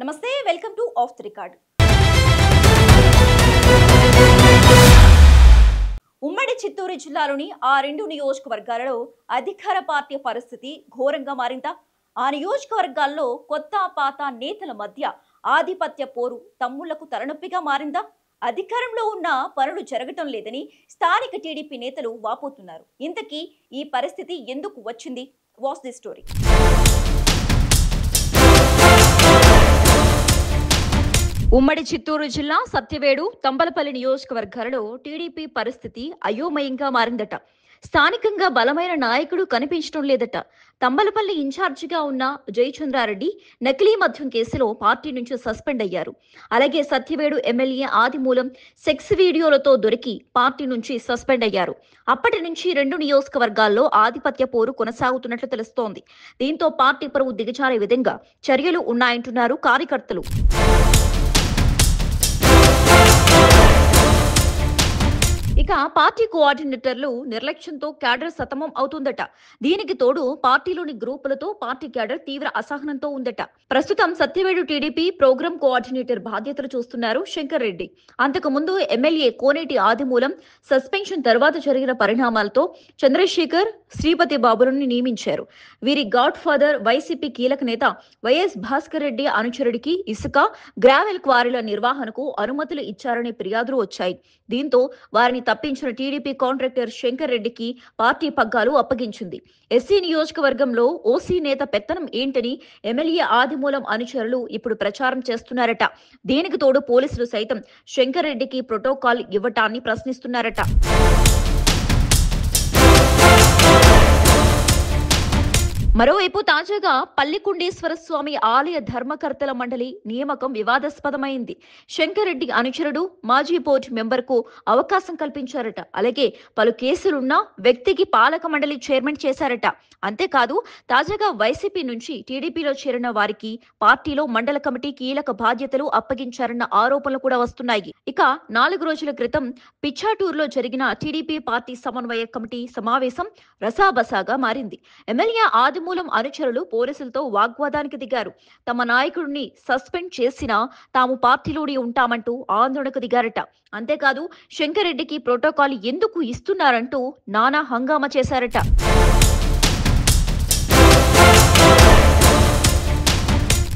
నమస్తే, welcome to of the record. ఉమ్మడి చిత్తూరు జిల్లాలోని ఆ రెండు నియోజకవర్గాలలో అధికార పార్టీ పరిస్థితి ఘోరంగా మారిందా? ఆ నియోజకవర్గాల్లో కొత్త పాత నేతల మధ్య ఆధిపత్య పోరు తమ్ముళ్లకు తలనొప్పిగా మారిందా? అధికారంలో ఉన్న పనులు జరగటం లేదని స్థానిక టీడీపీ నేతలు వాపోతున్నారు. ఇంతకీ ఈ పరిస్థితి ఎందుకు వచ్చింది? Watch the story. ఉమ్మడి చిత్తూరు జిల్లా సత్యవేడు, తంబలపల్లి నియోజకవర్గాలలో టీడీపీ పరిస్థితి అయోమయంగా మారిందట. స్థానికంగా బలమైన నాయకుడు కనిపించడం లేదట. తంబలపల్లి ఇన్ఛార్జిగా ఉన్న జయచంద్రారెడ్డి నకిలీ మద్యం కేసులో పార్టీ నుంచి సస్పెండ్ అయ్యారు. అలాగే సత్యవేడు ఎమ్మెల్యే ఆదిమూలం సెక్స్ వీడియోలతో దొరికి పార్టీ నుంచి సస్పెండ్ అయ్యారు. అప్పటి నుంచి రెండు నియోజకవర్గాల్లో ఆధిపత్య పోరు కొనసాగుతున్నట్లు తెలుస్తోంది. దీంతో పార్టీ పరువు దిగజారే విధంగా చర్యలు ఉన్నాయంటున్నారు కార్యకర్తలు. ఇక పార్టీ కోఆర్డినేటర్లు నిర్లక్ష్యంతో క్యాడర్ సతమం అవుతుందట. దీనికి తోడు పార్టీలోని గ్రూపులతో పార్టీ క్యాడర్ తీవ్ర అసహనంతో ఉందట. ప్రస్తుతం సత్యవేడు టీడీపీ ప్రోగ్రామ్ కోఆర్డినేటర్ బాధ్యతలు చూస్తున్నారు శంకర్ రెడ్డి. అంతకు ముందు ఎమ్మెల్యే కోనేటి ఆదిమూలం సస్పెన్షన్ తర్వాత జరిగిన పరిణామాలతో చంద్రశేఖర్, శ్రీపతి బాబులను నియమించారు. వీరి గాడ్ ఫాదర్ వైసీపీ కీలక నేత వైఎస్ భాస్కర్ రెడ్డి అనుచరుడికి ఇసుక, గ్రావెల్ క్వారీల నిర్వహణకు అనుమతులు ఇచ్చారనే ఫిర్యాదులు వచ్చాయి. దీంతో వారిని తప్పించిన టీడీపీ కాంట్రాక్టర్ శంకర్ రెడ్డికి పార్టీ పగ్గాలు అప్పగించింది. ఎస్సీ నియోజకవర్గంలో ఓసీ నేత పెత్తనం ఏంటని ఎమ్మెల్యే ఆదిమూలం అనుచరులు ఇప్పుడు ప్రచారం చేస్తున్నారట. దీనికి తోడు పోలీసులు సైతం శంకర్ రెడ్డికి ప్రోటోకాల్ ఇవ్వటాన్ని ప్రశ్నిస్తున్నారట. మరోవైపు తాజాగా పల్లికుండేశ్వర స్వామి ఆలయ ధర్మకర్తల మండలి నియామకం వివాదాస్పదమైంది. శంకర్ రెడ్డి అనుచరుడు మాజీ బోర్డు మెంబర్ కు అవకాశం కల్పించారట. అలాగే పలు కేసులున్న వ్యక్తికి పాలక మండలి చైర్మన్ చేశారట. అంతేకాదు తాజాగా వైసీపీ నుంచి టీడీపీలో చేరిన వారికి పార్టీలో మండల కమిటీ కీలక బాధ్యతలు అప్పగించారన్న ఆరోపణలు కూడా వస్తున్నాయి. ఇక 4 రోజుల క్రితం పిచ్చాటూరులో జరిగిన టీడీపీ పార్టీ సమన్వయ కమిటీ సమావేశం రసాబసాగా మారింది. ఎమ్మెల్యే ఆదిమూలం అనుచరులు పోలీసులతో వాగ్వాదానికి దిగారు. తమ నాయకుడిని సస్పెండ్ చేసినా తాము పార్టీలోనే ఉంటామంటూ ఆందోళనకు దిగారట. అంతేకాదు శంకర్ రెడ్డికి ప్రోటోకాల్ ఎందుకు ఇస్తున్నారంటూ నానా హంగామా చేశారట.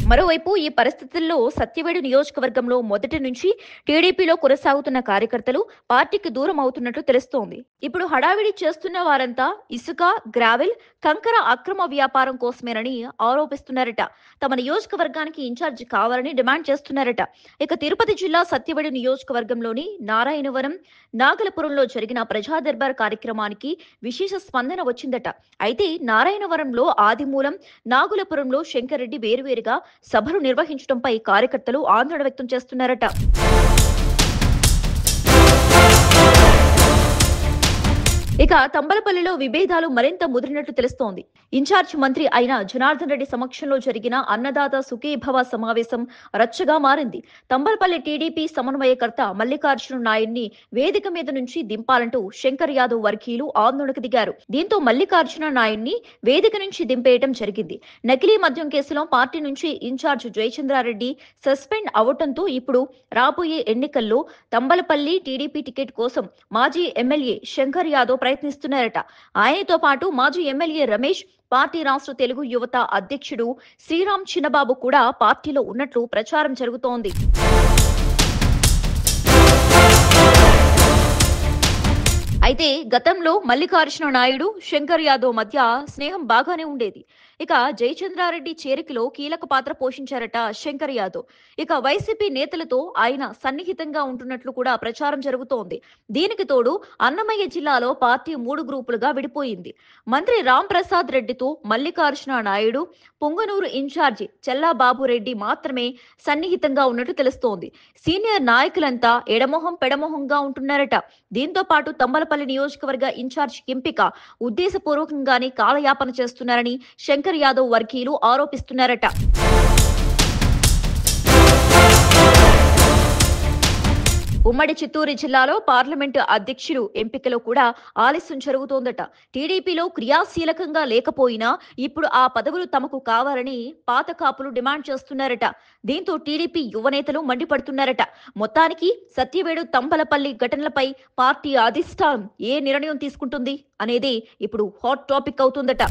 మరోవైపు ఈ పరిస్థితుల్లో సత్యవేడు నియోజకవర్గంలో మొదటి నుంచి టీడీపీలో కొనసాగుతున్న కార్యకర్తలు పార్టీకి దూరం అవుతున్నట్లు తెలుస్తోంది. ఇప్పుడు హడావిడి చేస్తున్న వారంతా ఇసుక, గ్రావెల్, కంకర అక్రమ వ్యాపారం కోసమేనని ఆరోపిస్తున్నారట. తమ నియోజకవర్గానికి ఇన్ఛార్జ్ కావాలని డిమాండ్ చేస్తున్నారట. ఇక తిరుపతి జిల్లా సత్యవేడు నియోజకవర్గంలోని నారాయణవరం, నాగలపురంలో జరిగిన ప్రజా దర్బార్ కార్యక్రమానికి విశేష స్పందన వచ్చిందట. అయితే నారాయణవరంలో ఆదిమూలం, నాగులపురంలో శంకర్ రెడ్డి వేరువేరుగా సభలు నిర్వహించడంపై కార్యకర్తలు ఆందోళన వ్యక్తం చేస్తున్నారట. ఇక తంబలపల్లిలో విభేదాలు మరింత ముదిరినట్లు తెలుస్తోంది. ఇన్ఛార్జ్ మంత్రి అయిన జనార్దన్ రెడ్డి సమక్షంలో జరిగిన అన్నదాత సుఖీభవ సమావేశం రచ్చగా మారింది. తంబలపల్లి టీడీపీ సమన్వయకర్త మల్లికార్జున నాయుడిని వేదిక మీద నుంచి దింపాలంటూ శంకర్ యాదవ్ వర్గీయులు ఆందోళనకు దిగారు. దీంతో మల్లికార్జున నాయుడిని వేదిక నుంచి దింపేయడం జరిగింది. నకిలీ మద్యం కేసులో పార్టీ నుంచి ఇన్ఛార్జ్ జయచంద్రారెడ్డి సస్పెండ్ అవడంతో ఇప్పుడు రాబోయే ఎన్నికల్లో తంబలపల్లి టీడీపీ టికెట్ కోసం మాజీ ఎమ్మెల్యే శంకర్ యాదవ్ ప్రయత్నిస్తున్నారట. ఆయనతో పాటు మాజీ ఎమ్మెల్యే రమేష్, పార్టీ రాష్ట్ర తెలుగు యువత అధ్యక్షుడు శ్రీరామ్ చిన్నబాబు కూడా పార్టీలో ఉన్నట్లు ప్రచారం జరుగుతోంది. అయితే గతంలో మల్లికార్జున నాయుడు, శంకర్ యాదవ్ మధ్య స్నేహం బాగానే ఉండేది. ఇక జయచంద్రారెడ్డి చేరికలో కీలక పాత్ర పోషించారట శంకర్ యాదవ్. ఇక వైసీపీ నేతలతో ఆయన సన్నిహితంగా ఉంటున్నట్లు కూడా ప్రచారం జరుగుతోంది. దీనికి తోడు అన్నమయ్య జిల్లాలో పార్టీ 3 గ్రూపులుగా విడిపోయింది. మంత్రి రామ్ ప్రసాద్ రెడ్డితో మల్లికార్జున నాయుడు, పొంగనూరు ఇన్ఛార్జి చెల్లాబాబురెడ్డి మాత్రమే సన్నిహితంగా ఉన్నట్లు తెలుస్తోంది. సీనియర్ నాయకులంతా ఎడమొహం పెడమొహంగా ఉంటున్నారట. దీంతో పాటు తంబలపల్లి నియోజకవర్గ ఇన్ఛార్జ్ ఎంపిక ఉద్దేశపూర్వకంగానే కాలయాపన చేస్తున్నారని శంకర్ యాదవ్ వర్గీయులు ఆరోపిస్తున్నారట. ఉమ్మడి చిత్తూరు జిల్లాలో పార్లమెంటు అధ్యక్షులు ఎంపికలో కూడా ఆలస్యం జరుగుతోందట. టీడీపీలో క్రియాశీలకంగా లేకపోయినా ఇప్పుడు ఆ పదవులు తమకు కావాలని పాత కాపులు డిమాండ్ చేస్తున్నారట. దీంతో టీడీపీ యువనేతలు మండిపడుతున్నారట. మొత్తానికి సత్యవేడు తంబలపల్లి ఘటనలపై పార్టీ అధిష్టానం ఏ నిర్ణయం తీసుకుంటుంది అనేది ఇప్పుడు హాట్ టాపిక్ అవుతుందట.